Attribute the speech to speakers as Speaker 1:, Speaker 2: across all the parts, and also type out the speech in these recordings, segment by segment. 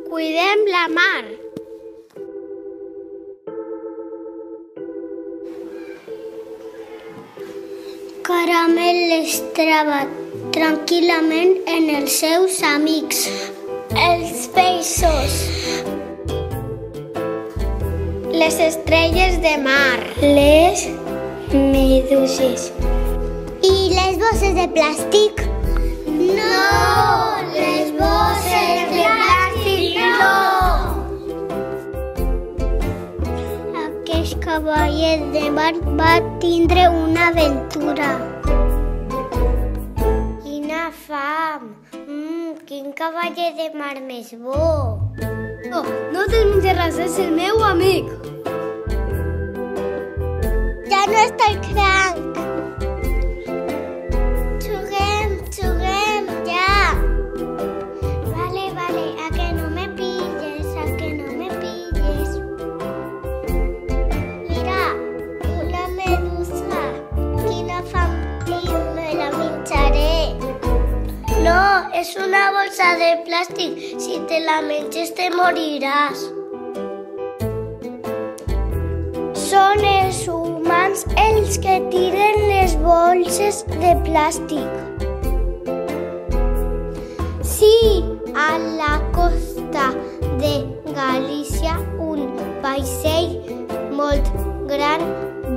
Speaker 1: Cuidem la mar. Caramel es troba tranquil·lament en els seus amics, els peixos, les estrelles de mar, les meduses i les bosses de plàstic. No, les bosses de plàstic no! Aquest cavallet de mar va tindre una aventura. Quina fam! Quin cavallet de mar més bo!
Speaker 2: No te'l menjaràs, és el meu amic.
Speaker 1: Ja no està el cranc. Juguem, ja. Vale, a que no me pilles, Mira, una medusa. Quina fam tinc, me la menjaré. No, és una bolsa de plàstic. Si te la menges te moriràs. Són els humans els que tiren les bolses de plàstic. Sí, a la costa de Galícia un vaixell molt gran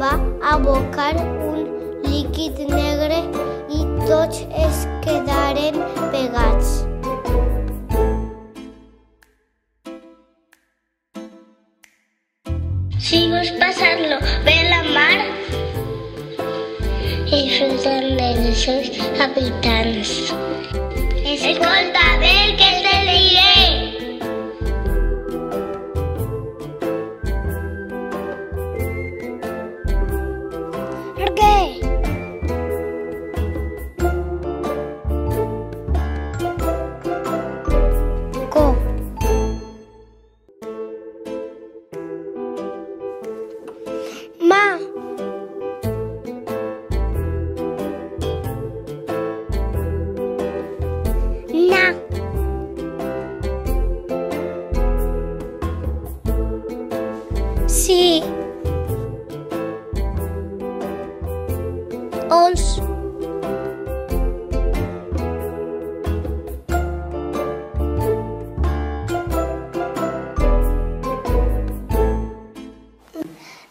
Speaker 1: va abocar un líquid negre i tots es quedaren pegats. Si vols passar-lo bé a la mar, disfruten dels seus habitants. Escolta bé el que te diré. Per què? Sí. Os.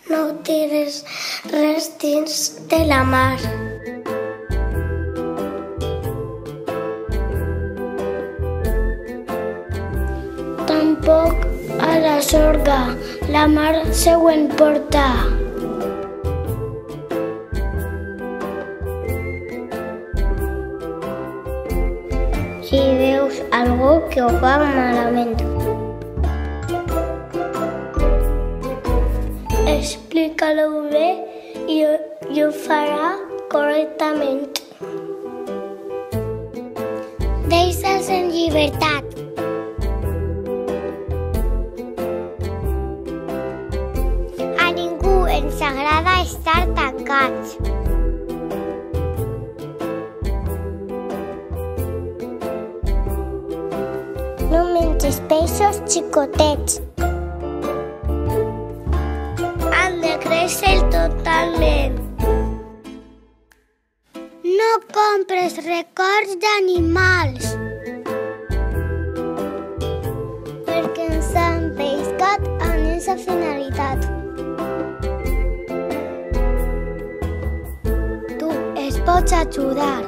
Speaker 1: No tires res dins de la mar. Tampoc a la sorga, la mar se ho emporta. Si veus algú que ho fa malament, explica-lo bé i ho farà correctament. Deixa'ls en llibertat. A ningú ens agrada estar tancats. No menges peixos xicotets. Han de créixer totalment. No compres records d'animals, perquè ens han pescat amb aquesta finalitat. Tu es pots ajudar.